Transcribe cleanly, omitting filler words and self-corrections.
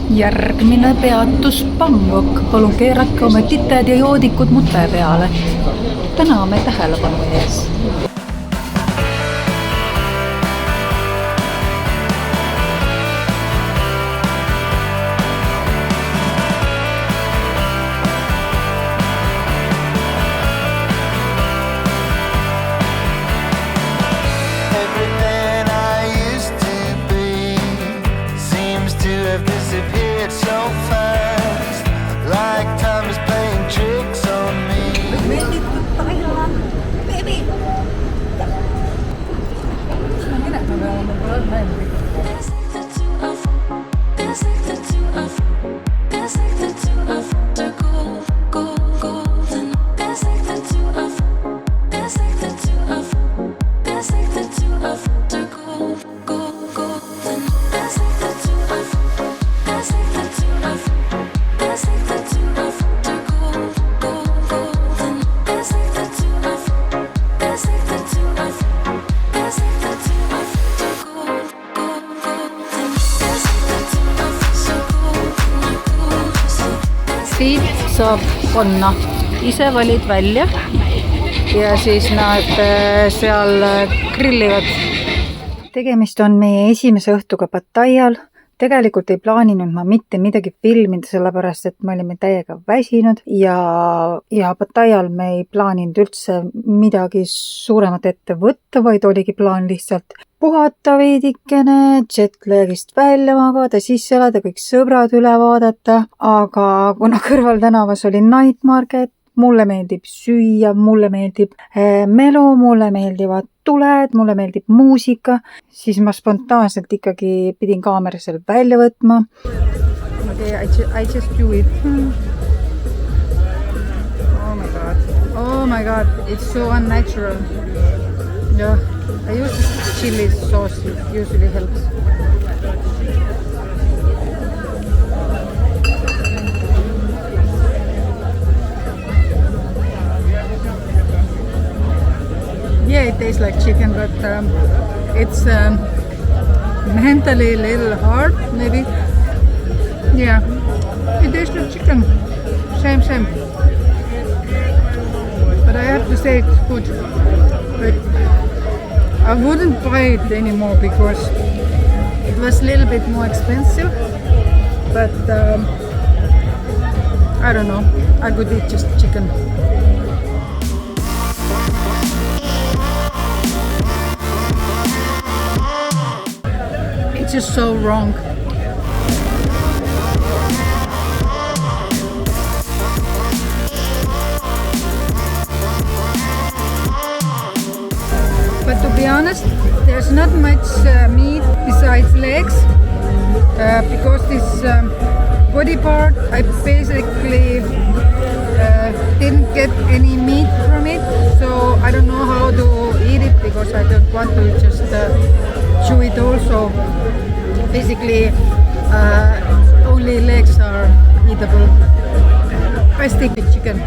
Järgmine peatus Bangkok. Palun keerake oma tited ja joodikud mute peale. Täname tähelepanu ees. Siit saab panna, ise valid välja ja siis nad seal grillivad. Tegemist on meie esimese õhtuga Pattayal. Tegelikult ei plaaninud ma mitte midagi filmida, sellepärast et me olime täiega väsinud ja Pattayal me ei plaaninud üldse midagi suuremat ette võtta, vaid oligi plaan lihtsalt puhata veidikene, jetlagist välja magada, sisse elada, kõik sõbrad üle vaadata, aga kuna kõrval tänavas oli night market, mulle meeldib süüa, mulle meeldib melu, mulle meeldivad tuled, mulle meeldib muusika, siis ma spontaanselt ikkagi pidin kaamera seal välja võtma. Okay, I just do it. Oh my god, it's so unnatural. Yeah, I use this chili sauce, it usually helps. Yeah, it tastes like chicken, but it's mentally a little hard, maybe. Yeah, it tastes like chicken. Same. But I have to say it's good. But I wouldn't buy it anymore because it was a little bit more expensive. But I don't know, I could eat just chicken. It's just so wrong. But to be honest, there's not much meat besides legs because this body part, I basically didn't get any meat from it, so I don't know how to eat it because I don't want to just chew it also. Basically, only legs are eatable. I stick with chicken.